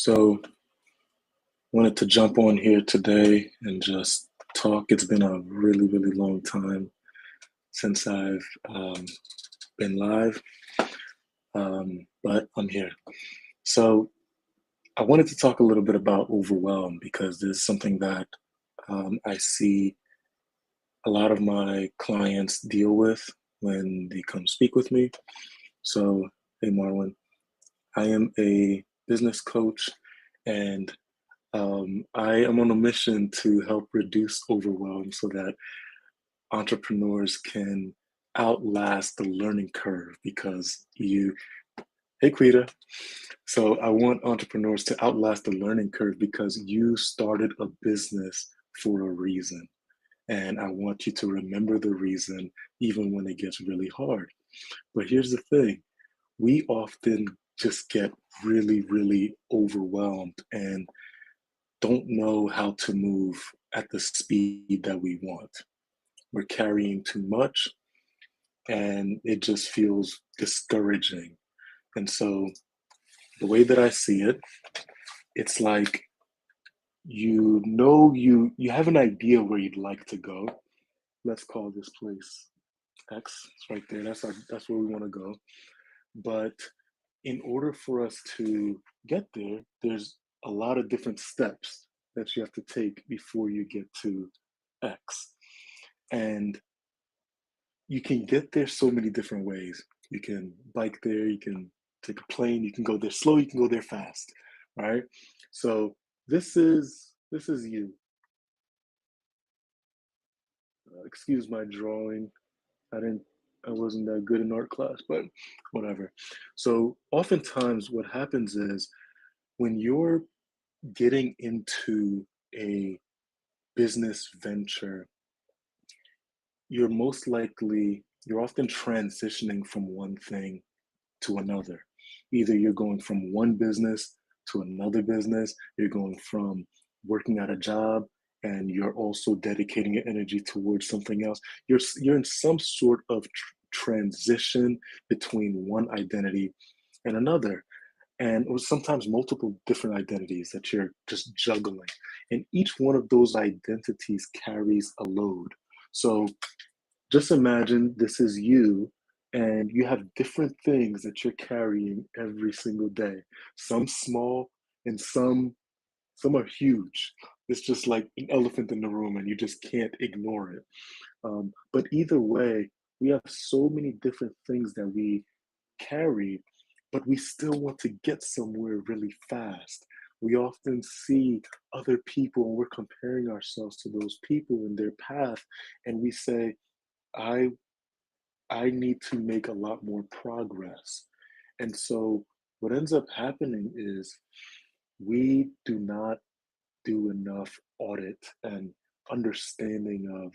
So, wanted to jump on here today and just talk. It's been a really, really long time since I've been live, but I'm here. So, I wanted to talk a little bit about overwhelm because this is something that I see a lot of my clients deal with when they come speak with me. So, hey, Marlon, I am a business coach and I am on a mission to help reduce overwhelm so that entrepreneurs can outlast the learning curve because hey, Quita. So I want entrepreneurs to outlast the learning curve because you started a business for a reason. And I want you to remember the reason even when it gets really hard. But here's the thing, we often just get really, really overwhelmed and don't know how to move at the speed that we want. We're carrying too much and it just feels discouraging. And so the way that I see it, it's like you have an idea where you'd like to go. Let's call this place X. It's right there. That's where we want to go. But in order for us to get there, there's a lot of different steps that you have to take before you get to X. And you can get there so many different ways. You can bike there, you can take a plane, you can go there slow, you can go there fast, right? So this is you. Excuse my drawing. I didn't I wasn't that good in art class, but whatever. So oftentimes what happens is when you're getting into a business venture, you're often transitioning from one thing to another. Either you're going from one business to another business, you're going from working at a job and you're also dedicating your energy towards something else. You're in some sort of transition between one identity and another. And it was sometimes multiple different identities that you're just juggling. And each one of those identities carries a load. So just imagine this is you and you have different things that you're carrying every single day. Some small and some are huge. It's just like an elephant in the room and you just can't ignore it. But either way, we have so many different things that we carry, but we still want to get somewhere really fast. We often see other people and we're comparing ourselves to those people in their path, and we say, I I need to make a lot more progress. And so what ends up happening is we do not do enough audit and understanding of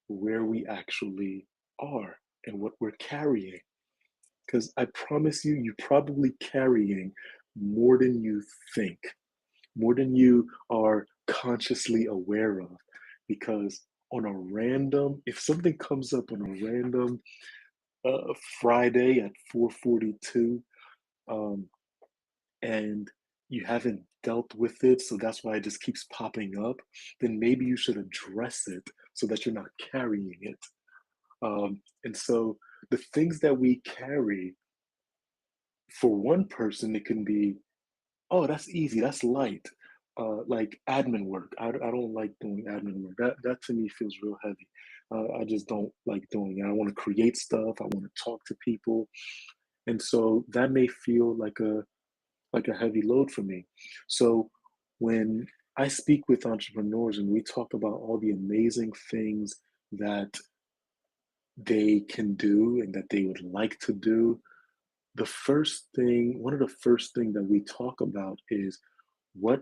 where we actually are and what we're carrying. Because I promise you, you're probably carrying more than you think, more than you are consciously aware of. Because if something comes up on a random Friday at 4:42, um, and you haven't dealt with it, so that's why it just keeps popping up, then maybe you should address it so that you're not carrying it. And so the things that we carry, for one person, it can be, oh, that's easy, that's light. Like admin work. I don't like doing admin work. That to me feels real heavy. I just don't like doing it. I want to create stuff. I want to talk to people, and so that may feel like a heavy load for me. So when I speak with entrepreneurs and we talk about all the amazing things that they can do and that they would like to do, one of the first thing that we talk about is what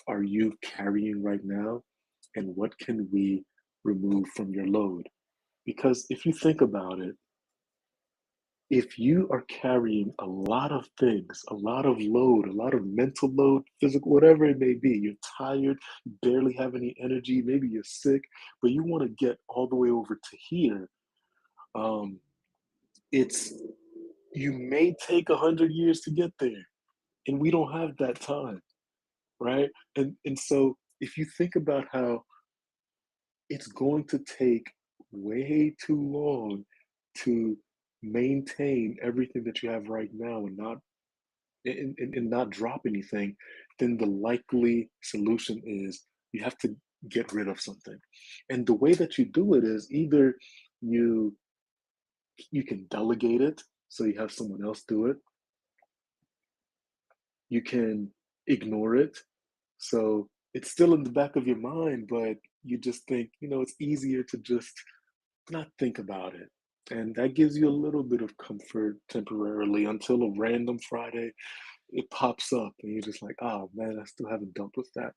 are you carrying right now and what can we remove from your load? Because if you think about it, if you are carrying a lot of things, a lot of load, a lot of mental load, physical, whatever it may be, you're tired, you barely have any energy, maybe you're sick, but you want to get all the way over to here, um, it's you may take 100 years to get there, and we don't have that time. right? And so if you think about how it's going to take way too long to maintain everything that you have right now and not drop anything, then the likely solution is you have to get rid of something. And the way that you do it is either you you can delegate it, so you have someone else do it. You can ignore it, so it's still in the back of your mind, but you just think, it's easier to just not think about it. And that gives you a little bit of comfort temporarily until a random Friday it pops up and you're just like, oh man, I still haven't dealt with that.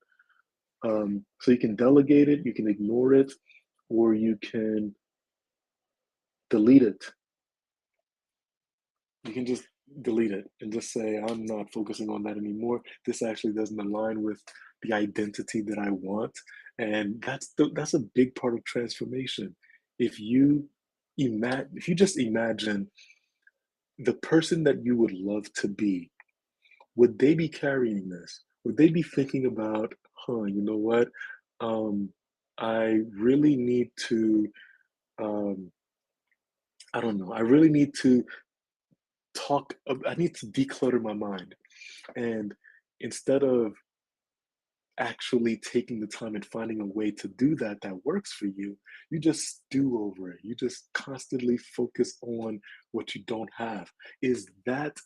So you can delegate it, you can ignore it, or you can delete it. You can just delete it and just say, I'm not focusing on that anymore. This actually doesn't align with the identity that I want. And that's a big part of transformation. If you if you just imagine the person that you would love to be, would they be carrying this? Would they be thinking about, you know what? Um, I really need to, um, I don't know, I really need to I need to declutter my mind. And instead of actually taking the time and finding a way to do that that works for you, you just stew over it. You just constantly focus on what you don't have. Is that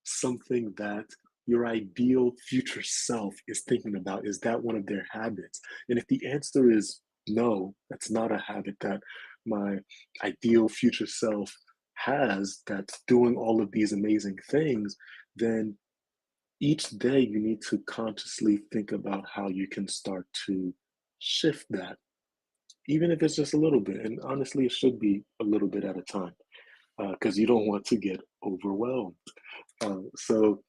something that your ideal future self is thinking about? Is that one of their habits? And if the answer is no, that's not a habit that my ideal future self has, that's doing all of these amazing things, then each day you need to consciously think about how you can start to shift that, even if it's just a little bit. And honestly, it should be a little bit at a time because you don't want to get overwhelmed. So,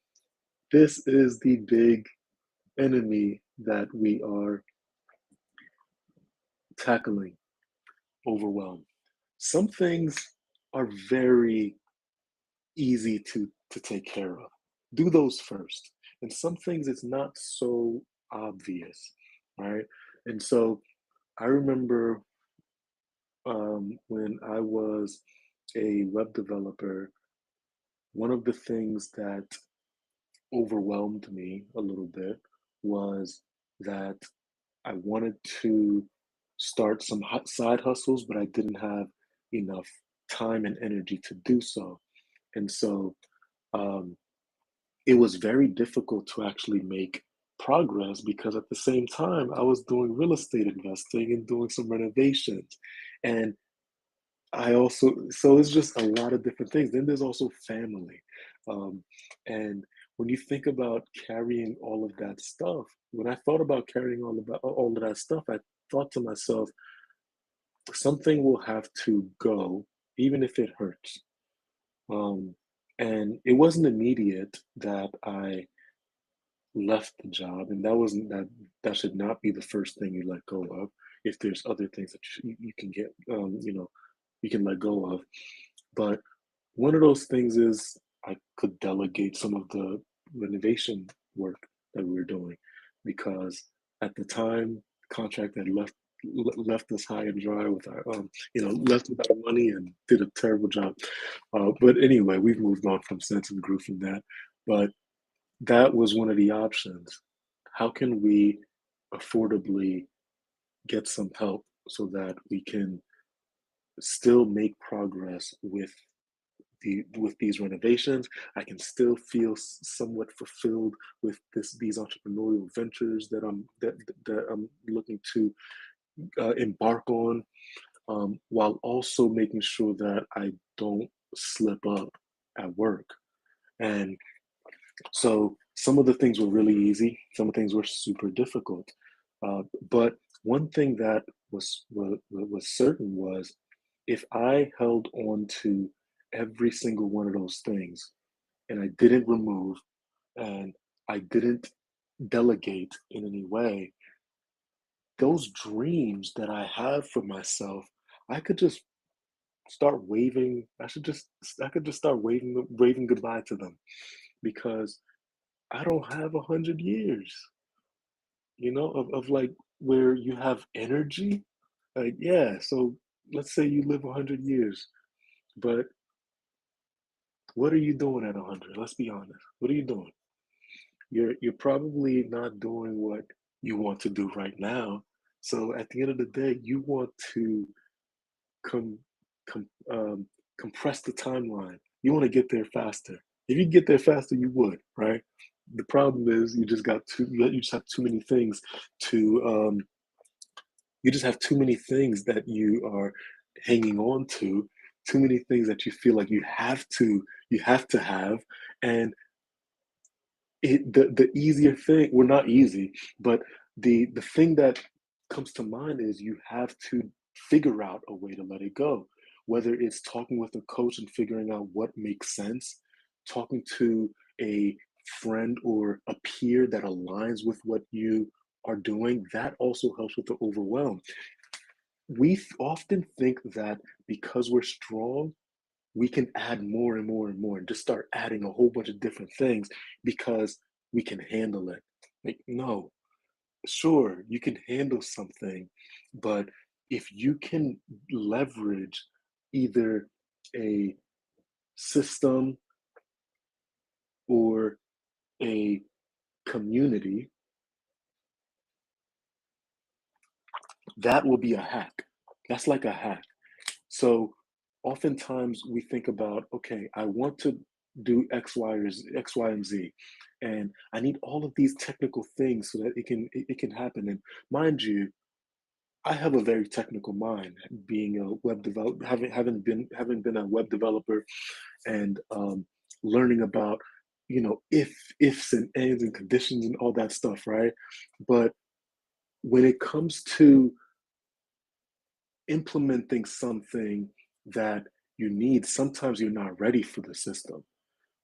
this is the big enemy that we are tackling: overwhelm. Some things are very easy to take care of. Do those first. And some things it's not so obvious, right? And so I remember when I was a web developer, one of the things that overwhelmed me a little bit was that I wanted to start some side hustles, but I didn't have enough time and energy to do so. And so um, it was very difficult to actually make progress because at the same time, I was doing real estate investing and doing some renovations. And so it's just a lot of different things. Then there's also family. Um, and when you think about carrying all of that stuff, when I thought about carrying all of that stuff, I thought to myself, something will have to go, even if it hurts. Um, and it wasn't immediate that I left the job, and that should not be the first thing you let go of. If there's other things that you can get, you can let go of. But one of those things is I could delegate some of the renovation work that we were doing because at the time, contract had left us high and dry with our, left without money and did a terrible job. But anyway, we've moved on from since and grew from that. But that was one of the options. How can we affordably get some help so that we can still make progress with these renovations? I can still feel somewhat fulfilled with these entrepreneurial ventures that I'm looking to embark on, while also making sure that I don't slip up at work. And so some of the things were really easy, some of the things were super difficult. But one thing that was certain was if I held on to every single one of those things and I didn't remove and I didn't delegate in any way, those dreams that I have for myself, I could just start waving. I could just start waving goodbye to them because I don't have 100 years. of like where you have energy. Like, yeah, so let's say you live 100 years, but what are you doing at 100? Let's be honest. What are you doing? You're probably not doing what you want to do right now. So at the end of the day, you want to com, com, compress the timeline. You want to get there faster. If you get there faster, you would, right? The problem is you just have too many things to you just have too many things that you are hanging on to, too many things that you feel like you have to have, and the easier thing, well, not easy, but the thing that comes to mind is you have to figure out a way to let it go. Whether it's talking with a coach and figuring out what makes sense, talking to a friend or a peer that aligns with what you are doing, that also helps with the overwhelm. Often think that because we're strong, we can add more and more and more and just start adding a whole bunch of different things because we can handle it. Like, no, sure, you can handle something, but if you can leverage either a system or a community, that will be a hack. That's like a hack. So oftentimes we think about, okay, I want to do X, Y, and Z, and I need all of these technical things so that it can happen. And mind you, I have a very technical mind, being a web developer, having been a web developer, and learning about ifs and ands and conditions and all that stuff, right? But when it comes to implementing something that you need, sometimes you're not ready for the system.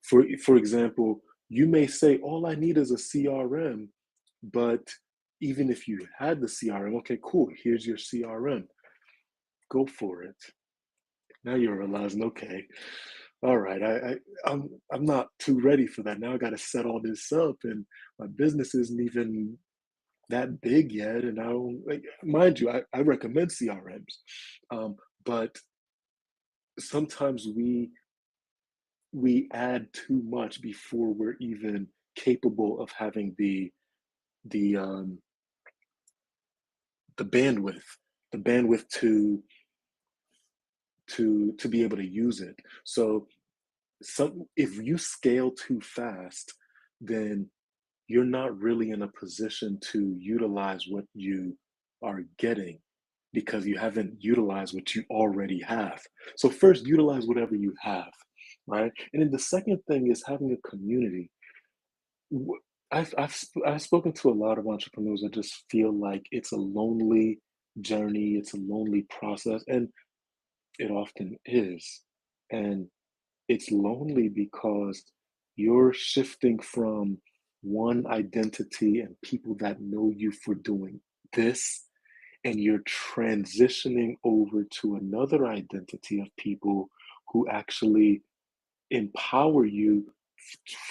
For example, you may say, all I need is a CRM, but even if you had the CRM, okay, cool, here's your CRM, go for it. Now you're realizing, okay, all right, I'm not too ready for that. Now I got to set all this up, and my business isn't even that big yet. And I don't like, mind you, I recommend CRMs, but sometimes we add too much before we're even capable of having the um the bandwidth the bandwidth to be able to use it. So some if you scale too fast, then you're not really in a position to utilize what you are getting because you haven't utilized what you already have. So first utilize whatever you have, right? And then the second thing is having a community. Wh- I've spoken to a lot of entrepreneurs that just feel like it's a lonely journey, it's a lonely process, and it often is. And it's lonely because you're shifting from one identity and people that know you for doing this, and you're transitioning over to another identity of people who actually empower you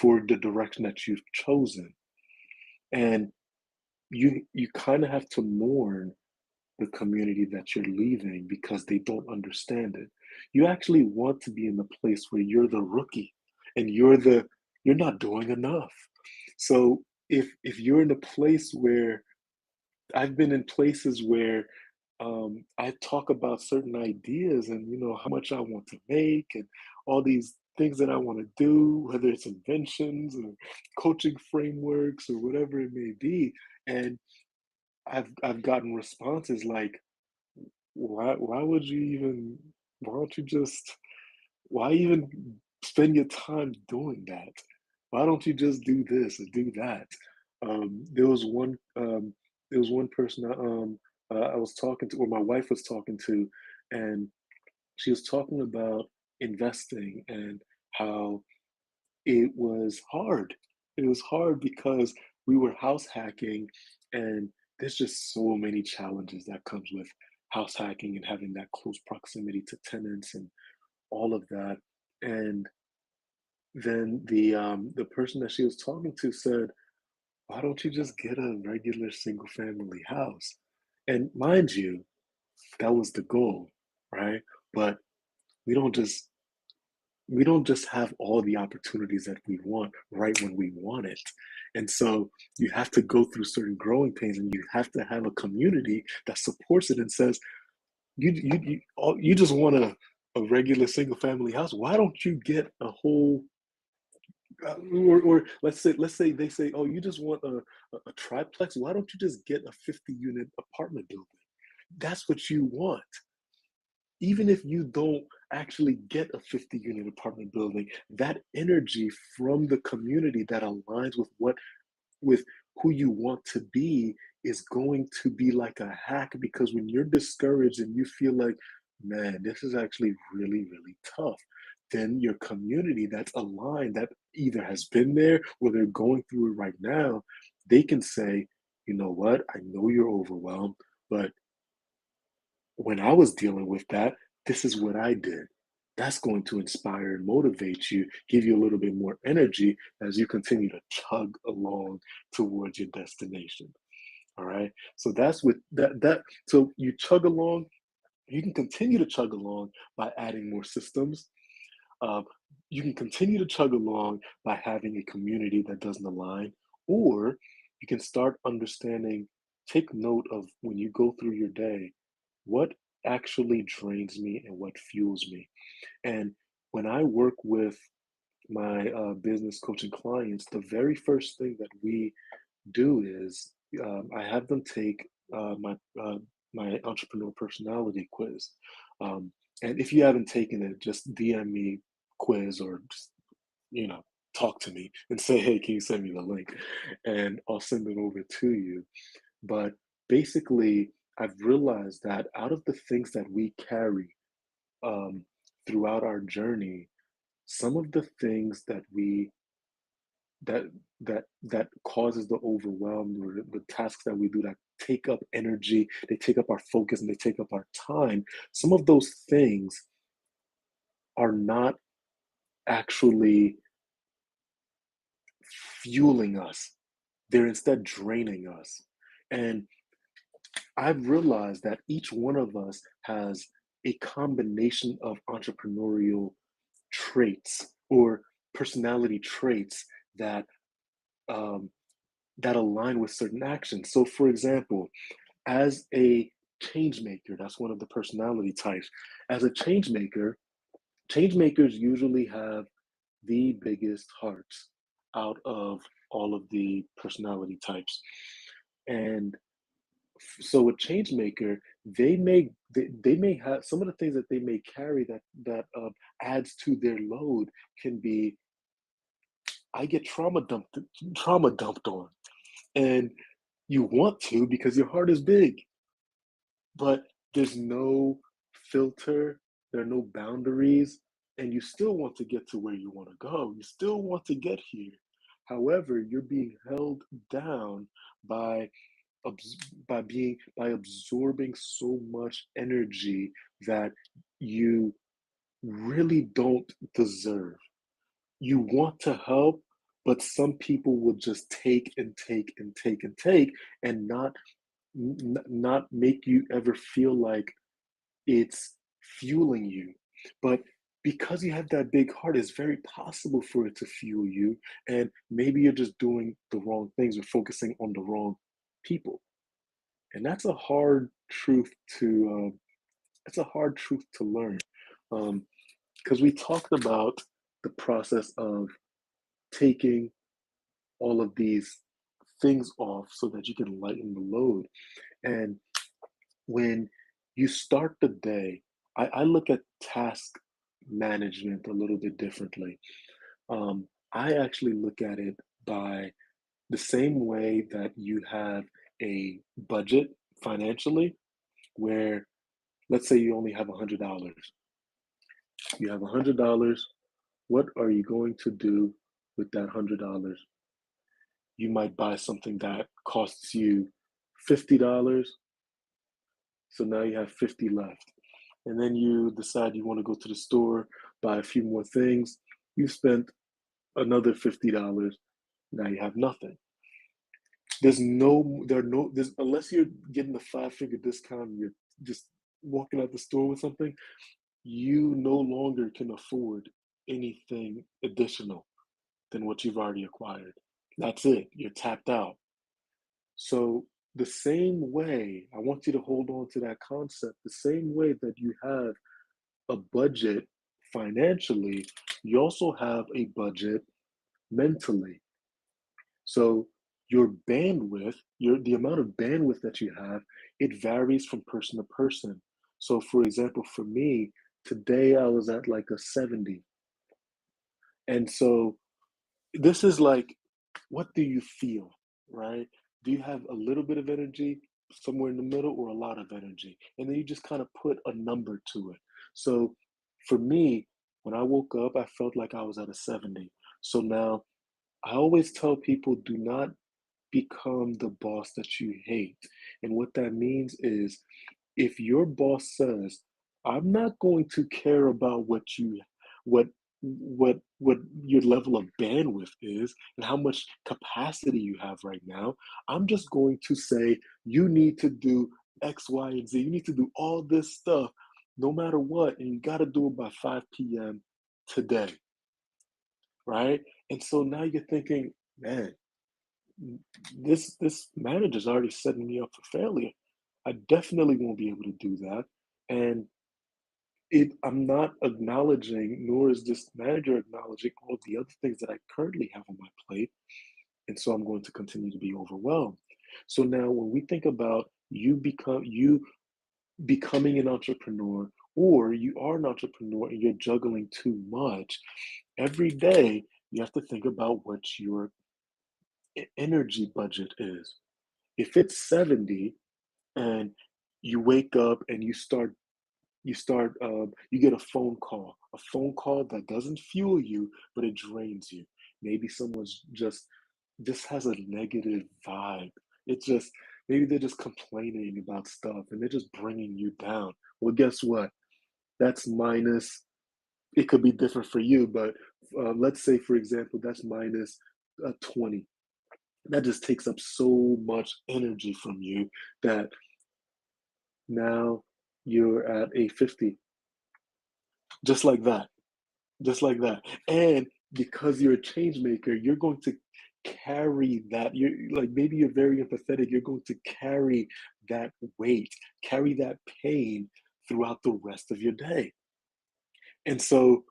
for the direction that you've chosen. And you kind of have to mourn the community that you're leaving because they don't understand it. You actually want to be in the place where you're the rookie and you're not doing enough. So if you're in a place where I've been in places where I talk about certain ideas and how much I want to make and all these things that I want to do, whether it's inventions or coaching frameworks or whatever it may be, and I've gotten responses like, why would you even why don't you just why even spend your time doing that? Why don't you just do this or do that? There was one person I was talking to, or my wife was talking to, and she was talking about investing and how it was hard. It was hard because we were house hacking, and there's just so many challenges that comes with house hacking and having that close proximity to tenants and all of that. And then the person that she was talking to said, why don't you just get a regular single family house? And mind you, that was the goal, right? But we don't just we don't just have all the opportunities that we want right when we want it. And so you have to go through certain growing pains, and you have to have a community that supports it and says, you just want a regular single family house. Why don't you get a whole or let's say they say, oh, you just want a triplex. Why don't you just get a 50-unit apartment building? That's what you want. Even if you don't actually get a 50-unit apartment building, that energy from the community that aligns with who you want to be is going to be like a hack, because when you're discouraged and you feel like, man, this is actually really, really tough, then your community that's aligned, that either has been there or they're going through it right now, they can say, you know what, I know you're overwhelmed, but when I was dealing with that, this is what I did. That's going to inspire and motivate you, give you a little bit more energy as you continue to chug along towards your destination. All right. So that's what so you chug along, you can continue to chug along by adding more systems. Um, you can continue to chug along by having a community that doesn't align, or you can start understanding, take note of when you go through your day, what actually drains me and what fuels me. And when I work with my business coaching clients, the very first thing that we do is I have them take my entrepreneur personality quiz. Um, and if you haven't taken it, just DM me quiz, or just you know talk to me and say, hey, can you send me the link, and I'll send it over to you. But basically, I've realized that out of the things that we carry um, throughout our journey, some of the things that that causes the overwhelm, or the tasks that we do that take up energy, they take up our focus and they take up our time. Some of those things are not actually fueling us. They're instead draining us. And I've realized that each one of us has a combination of entrepreneurial traits or personality traits that um, that align with certain actions. So, for example, as a change maker, that's one of the personality types. As a change makers usually have the biggest hearts out of all of the personality types. And so a change maker, they may have some of the things that they may carry that adds to their load can be, I get trauma dumped on. And you want to because your heart is big, but there's no filter, there are no boundaries, and you still want to get to where you want to go. You still want to get here. However, you're being held down by by absorbing so much energy that you really don't deserve. You want to help, but some people will just take and take and take and take, and not make you ever feel like it's fueling you. But because you have that big heart, it's very possible for it to fuel you. And maybe you're just doing the wrong things or focusing on the wrong people. And that's a hard truth to it's a hard truth to learn. Because we talked about the process of taking all of these things off so that you can lighten the load. And when you start the day, I look at task management a little bit differently. I actually look at it by the same way that you have a budget financially, where let's say you only have $100. You have $100. What are you going to do with that $100? You might buy something that costs you $50. So now you have 50 left. And then you decide you want to go to the store, buy a few more things. You spent another $50. Now you have nothing. there's unless you're getting a five-figure discount and you're just walking out the store with something, you no longer can afford anything additional than what you've already acquired. That's it. You're tapped out. So the same way, I want you to hold on to that concept, the same way that you have a budget financially, you also have a budget mentally. So your bandwidth, the amount of bandwidth that you have, it varies from person to person. So for example, for me, today I was at like a 70. And so this is like, what do you feel, right? Do you have a little bit of energy, somewhere in the middle, or a lot of energy? And then you just kind of put a number to it. So for me, when I woke up, I felt like I was at a 70. So now I always tell people, do not become the boss that you hate. And what that means is, if your boss says, I'm not going to care about what what your level of bandwidth is and how much capacity you have right now, I'm just going to say you need to do X, Y, and Z. You need to do all this stuff no matter what, and you got to do it by 5 p.m. today, right? And so now you're thinking, man, this manager's already setting me up for failure. I definitely won't be able to do that. And I'm not acknowledging, nor is this manager acknowledging all the other things that I currently have on my plate. And so I'm going to continue to be overwhelmed. So now when we think about you becoming an entrepreneur, or you are an entrepreneur and you're juggling too much, every day you have to think about what your energy budget is. If it's 70 and you wake up and you get a phone call that doesn't fuel you, but it drains you. Maybe someone's just has a negative vibe. It's just maybe they're just complaining about stuff and they're just bringing you down. Well, guess what? That's minus. It could be different for you, but let's say, for example, that's minus 20. That just takes up so much energy from you that now you're at a 50, just like that, just like that. And because you're a change maker, you're going to carry that. You're like, maybe you're very empathetic, you're going to carry that weight, carry that pain throughout the rest of your day. And so,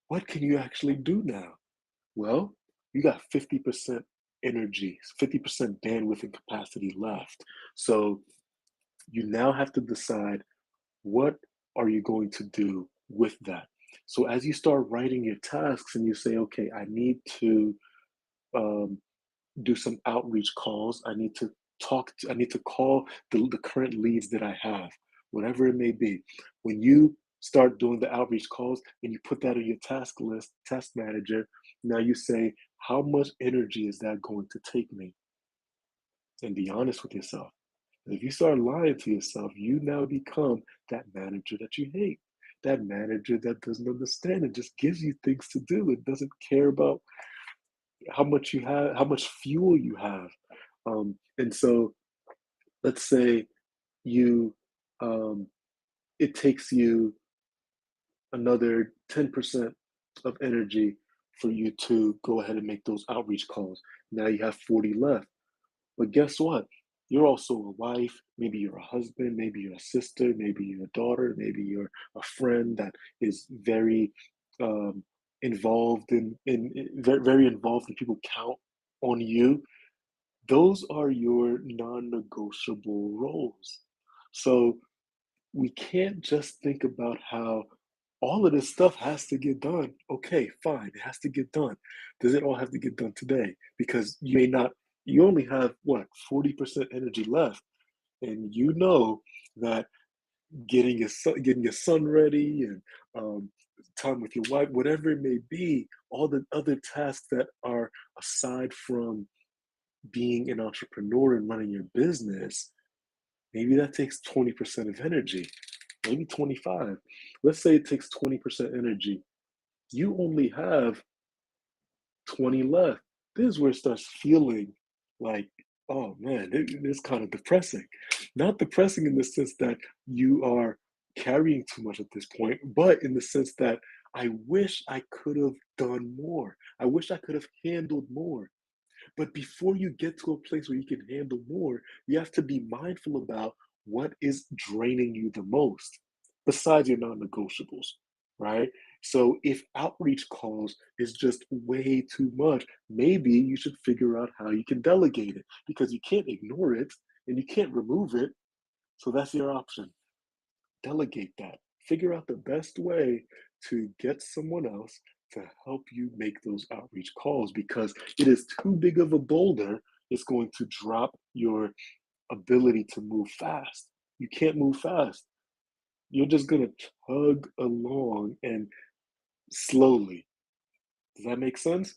what can you actually do now? Well, you got 50% energy, 50% bandwidth and capacity left. So, you now have to decide, what are you going to do with that? So as you start writing your tasks and you say, okay, um, do some outreach calls. I need to call the current leads that I have, whatever it may be. When you start doing the outreach calls and you put that on your task list, task manager, now you say, how much energy is that going to take me? And be honest with yourself. If you start lying to yourself, you now become that manager that you hate. That manager that doesn't understand and just gives you things to do. It doesn't care about how much you have, how much fuel you have. And so let's say you, um, it takes you another 10% of energy for you to go ahead and make those outreach calls. Now you have 40 left. But guess what? You're also a wife, maybe you're a husband, maybe you're a sister, maybe you're a daughter, maybe you're a friend that is very um, involved very involved, and people count on you. Those are your non-negotiable roles. So we can't just think about how all of this stuff has to get done. Okay, fine, it has to get done. Does it all have to get done today? Because you only have what, 40% energy left. And you know that getting your son ready and time with your wife, whatever it may be, all the other tasks that are aside from being an entrepreneur and running your business, maybe that takes 20% of energy, maybe 25. Let's say it takes 20% energy. You only have 20 left. This is where it starts feeling like, Oh man, it's kind of depressing. Not depressing in the sense that you are carrying too much at this point, but in the sense that I wish I could have done more. I wish I could have handled more. But before you get to a place where you can handle more, you have to be mindful about what is draining you the most, besides your non negotiables, right? So if outreach calls is just way too much, maybe you should figure out how you can delegate it because you can't ignore it and you can't remove it. So that's your option. Delegate that. Figure out the best way to get someone else to help you make those outreach calls because it is too big of a boulder. It's going to drop your ability to move fast. You can't move fast. You're just going to tug along and slowly. Does that make sense?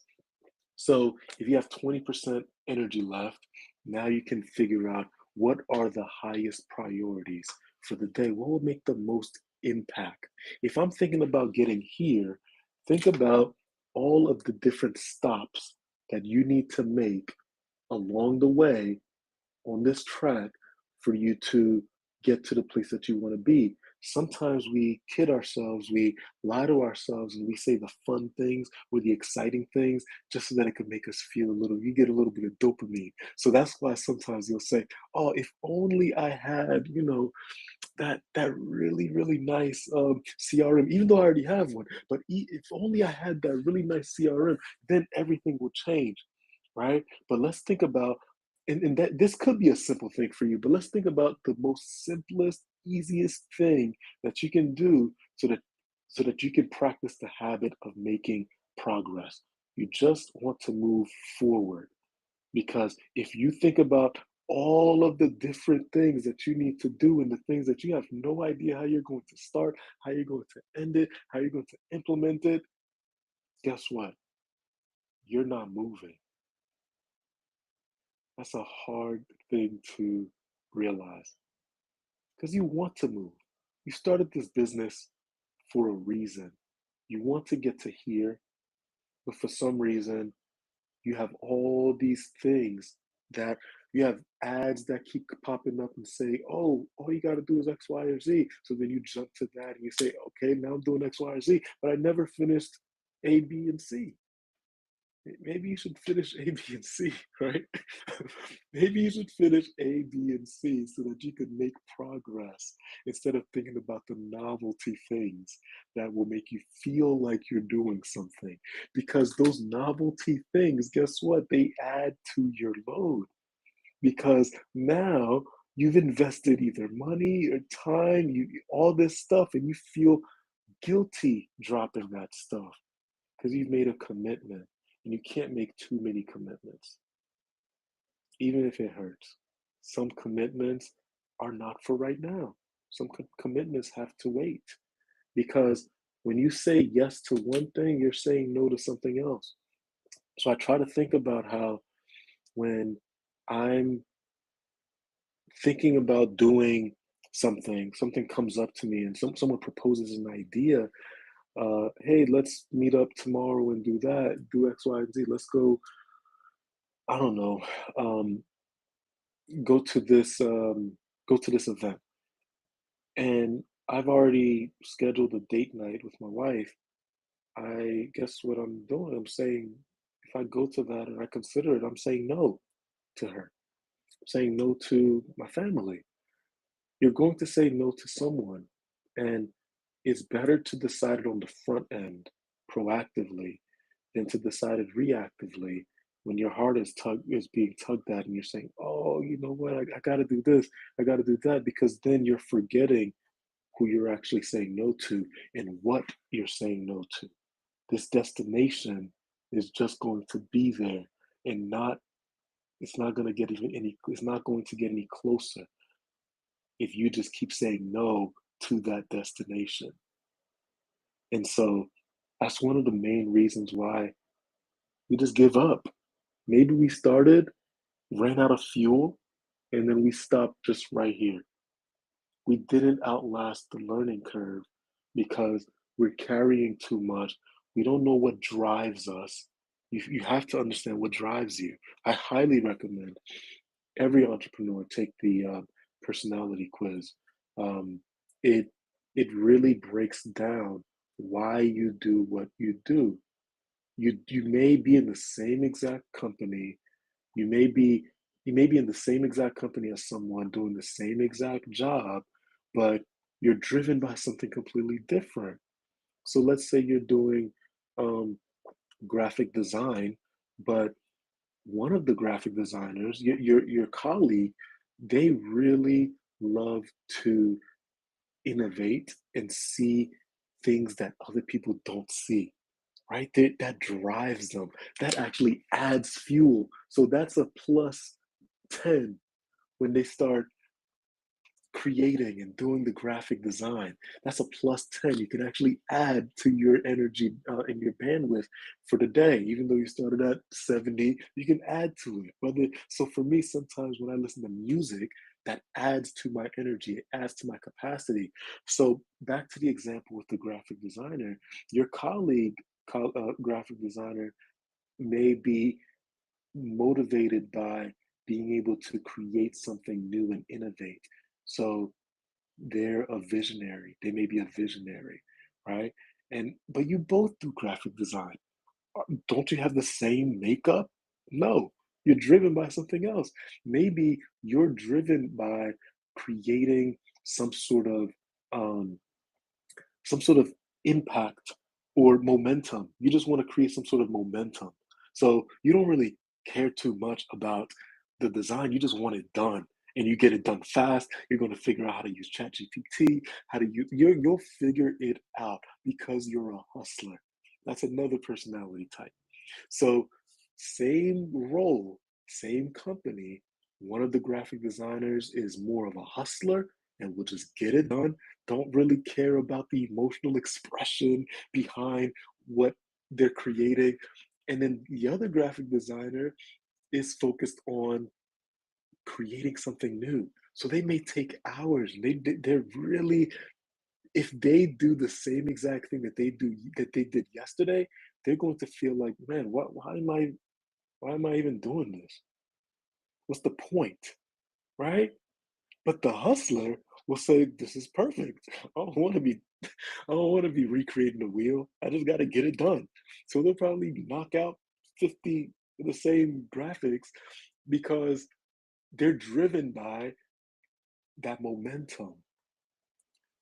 So if you have 20% energy left, now you can figure out what are the highest priorities for the day. What will make the most impact? If I'm thinking about getting here, think about all of the different stops that you need to make along the way on this track for you to get to the place that you want to be. Sometimes we kid ourselves, we lie to ourselves, and we say the fun things or the exciting things just so that it could make us feel a little, you get a little bit of dopamine. So that's why sometimes you'll say, oh, if only I had, that really nice CRM, even though I already have one, but if only I had that really nice CRM, then everything will change, right? But let's think about, and that this could be a simple thing for you, but let's think about the most simplest, easiest thing that you can do so that you can practice the habit of making progress. You just want to move forward. Because if you think about all of the different things that you need to do and the things that you have no idea how you're going to start, how you're going to end it, how you're going to implement it, guess what? You're not moving. That's a hard thing to realize because you want to move. You started this business for a reason. You want to get to here, but for some reason, you have all these things that you have ads that keep popping up and say, oh, all you got to do is X, Y, or Z. So then you jump to that and you say, okay, now I'm doing X, Y, or Z, but I never finished A, B, and C. Maybe you should finish A, B, and C, right? Maybe you should finish A, B, and C so that you can make progress instead of thinking about the novelty things that will make you feel like you're doing something. Because those novelty things, guess what? They add to your load because now you've invested either money or time, all this stuff, and you feel guilty dropping that stuff because you've made a commitment and you can't make too many commitments, even if it hurts. Some commitments are not for right now. Some commitments have to wait because when you say yes to one thing, you're saying no to something else. So I try to think about how when I'm thinking about doing something comes up to me and someone proposes an idea, hey, let's meet up tomorrow and do that, do X, Y, and Z. Let's go, I don't know, um, go to this go to this event. And I've already scheduled a date night with my wife. I guess what I'm doing, I'm saying if I go to that and I consider it, I'm saying no to her. I'm saying no to my family. You're going to say no to someone. And it's better to decide it on the front end proactively than to decide it reactively when your heart is being tugged at and you're saying, oh, you know what, I gotta do this, I gotta do that, because then you're forgetting who you're actually saying no to and what you're saying no to. This destination is just going to be there and not it's not going to get even any it's not going to get any closer if you just keep saying no to that destination. And so that's one of the main reasons why we just give up. Maybe we started, ran out of fuel, and then we stopped just right here. We didn't outlast the learning curve because we're carrying too much. We don't know what drives us. You have to understand what drives you. I highly recommend. every entrepreneur take the personality quiz. Um, it it really breaks down why you do what you do. You may be in the same exact company. You may be you may be in the same exact company as someone doing the same exact job, but you're driven by something completely different. So let's say you're doing um, graphic design, but one of the graphic designers, your colleague, they really love to innovate and see things that other people don't see, right? That drives them. That actually adds fuel. So that's a plus 10 when they start creating and doing the graphic design. That's a plus 10. You can actually add to your energy and your bandwidth for the day. Even though you started at 70, you can add to it. So for me, sometimes when I listen to music, that adds to my energy, it adds to my capacity. So back to the example with the graphic designer, your colleague, graphic designer, may be motivated by being able to create something new and innovate. So they're a visionary. They may be a visionary, right? And but you both do graphic design. Don't you have the same makeup? No, you're driven by something else. Maybe you're driven by creating some sort of um, some sort of impact or momentum. You just want to create some sort of momentum. So you don't really care too much about the design. You just want it done. And you get it done fast. You're going to figure out how to use ChatGPT, how to use you'll figure it out because you're a hustler. That's another personality type. So, same role, same company. One of the graphic designers is more of a hustler and will just get it done, don't really care about the emotional expression behind what they're creating. And then the other graphic designer is focused on creating something new. So they may take hours. They're really, if they do the same exact thing that they did yesterday, they're going to feel like, man, why am I even doing this? What's the point? Right? But the hustler will say, this is perfect. I don't want to be recreating the wheel. I just got to get it done. So they'll probably knock out 50 of the same graphics because they're driven by that momentum.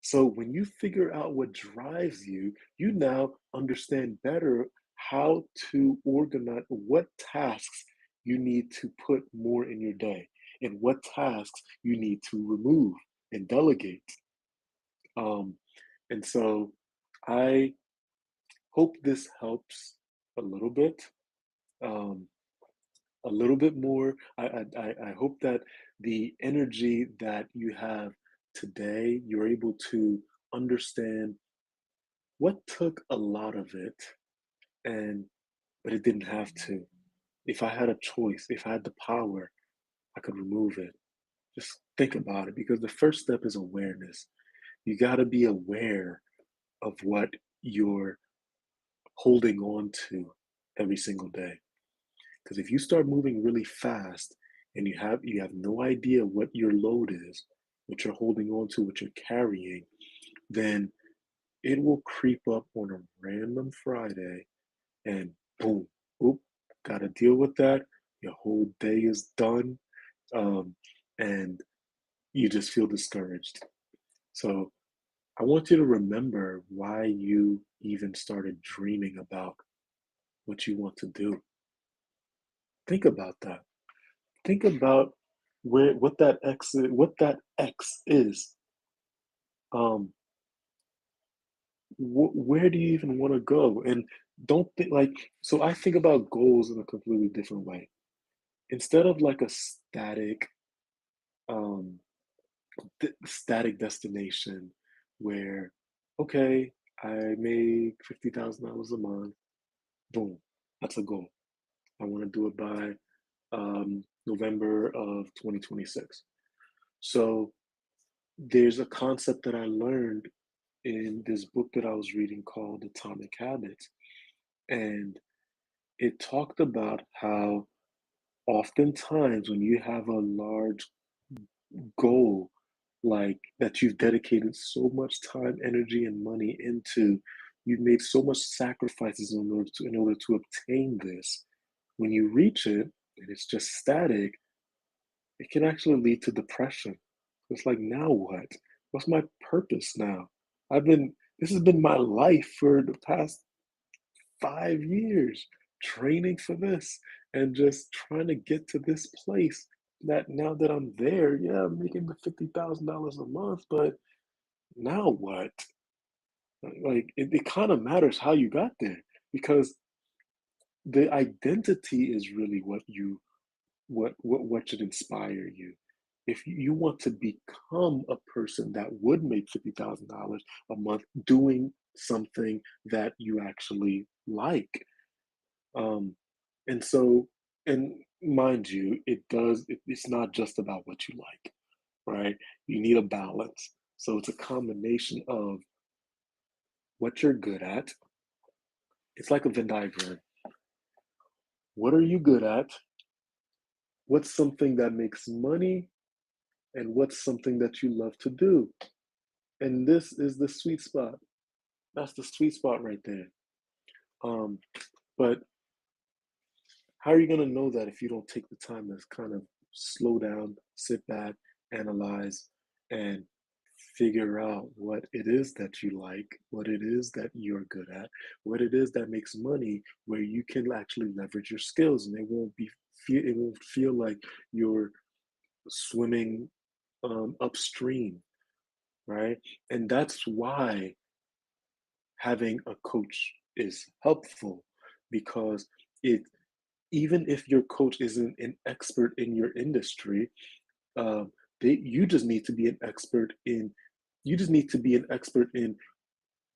So when you figure out what drives you, you now understand better how to organize what tasks you need to put more in your day and what tasks you need to remove and delegate. Um, and so I hope this helps a little bit, um, a little bit more. I hope that the energy that you have today, you're able to understand what took a lot of it, and but it didn't have to. If I had a choice, if I had the power, I could remove it. Just think about it because the first step is awareness. You got to be aware of what you're holding on to every single day. Because if you start moving really fast and you have no idea what your load is, what you're holding on to, what you're carrying, then it will creep up on a random Friday and boom, oop, gotta deal with that. Your whole day is done. Um, and you just feel discouraged. So I want you to remember why you even started dreaming about what you want to do. Think about that. Think about what that X is. Um, where do you even want to go? And don't think like so. I think about goals in a completely different way. Instead of like a um, static destination where, okay, I make $50,000 a month. Boom, that's a goal. I want to do it by November of 2026. So there's a concept that I learned in this book that I was reading called Atomic Habits. And it talked about how Oftentimes, when you have a large goal like that you've dedicated so much time, energy, and money into, you've made so much sacrifices in order to obtain this. When you reach it and it's just static, it can actually lead to depression. It's like, now what? What's my purpose now? This has been my life for the past 5 years, training for this and just trying to get to this place that now that I'm there, yeah, I'm making the $50,000 a month, but now what? Like, it kind of matters how you got there because the identity is really what should inspire you. If you want to become a person that would make $50,000 a month doing something that you actually like, um, and so, and mind you, it's not just about what you like, right? You need a balance. So it's a combination of what you're good at. It's like a Venn diagram. What are you good at? What's something that makes money? And what's something that you love to do? And this is the sweet spot. That's the sweet spot right there. Um, but how are you going to know that if you don't take the time to kind of slow down, sit back, analyze, and figure out what it is that you like, what it is that you're good at, what it is that makes money, where you can actually leverage your skills, and it won't feel like you're swimming upstream, right? And that's why having a coach is helpful because it even if your coach isn't an expert in your industry, um, you just need to be an expert in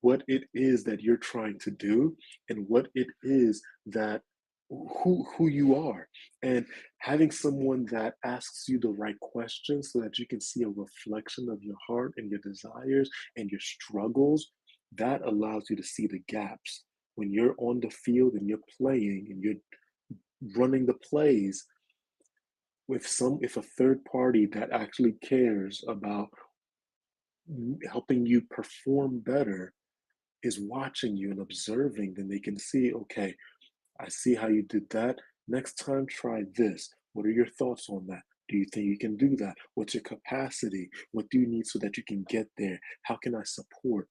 what it is that you're trying to do and what it is that who you are, and having someone that asks you the right questions so that you can see a reflection of your heart and your desires and your struggles, that allows you to see the gaps when you're on the field and you're playing and you're running the plays with some if a third party that actually cares about helping you perform better is watching you and observing, then they can see, okay, I see how you did that. Next time, try this. What are your thoughts on that? Do you think you can do that? What's your capacity? What do you need so that you can get there? How can I support?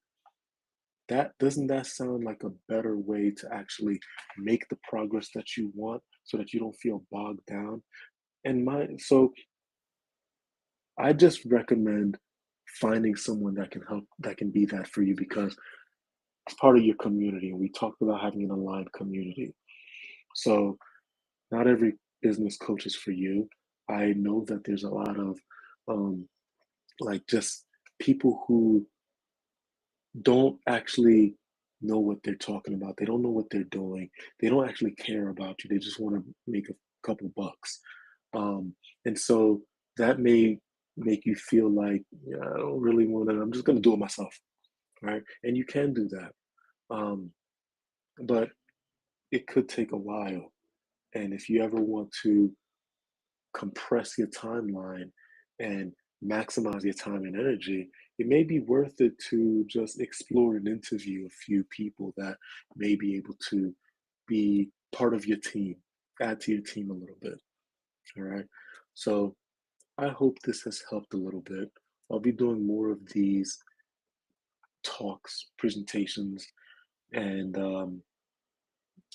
Doesn't that sound like a better way to actually make the progress that you want so that you don't feel bogged down? So I just recommend finding someone that can help, that can be that for you because it's part of your community. And we talked about having an aligned community. So not every business coach is for you. I know that there's a lot of um, like just people who don't actually know what they're talking about. They don't know what they're doing. They don't actually care about you. They just want to make a couple bucks. Um, and so that may make you feel like, yeah, I don't really want to, I'm just going to do it myself. Right. And you can do that. Um, but it could take a while. And if you ever want to compress your timeline and maximize your time and energy, it may be worth it to just explore and interview a few people that may be able to be part of your team, add to your team a little bit. All right. So I hope this has helped a little bit. I'll be doing more of these talks, presentations, and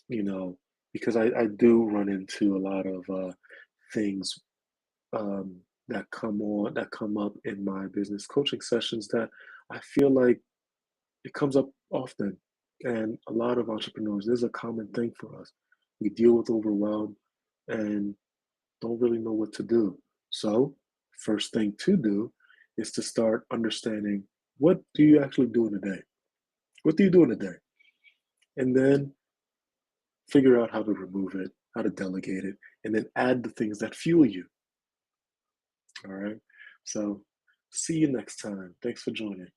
you know, because I do run into a lot of things um, that come up in my business coaching sessions that I feel like it comes up often. And a lot of entrepreneurs, there's a common thing for us. We deal with overwhelm and don't really know what to do. So, first thing to do is to start understanding, what do you actually do in a day? What do you do in a day? And then figure out how to remove it, how to delegate it, and then add the things that fuel you. All right. So, see you next time. Thanks for joining.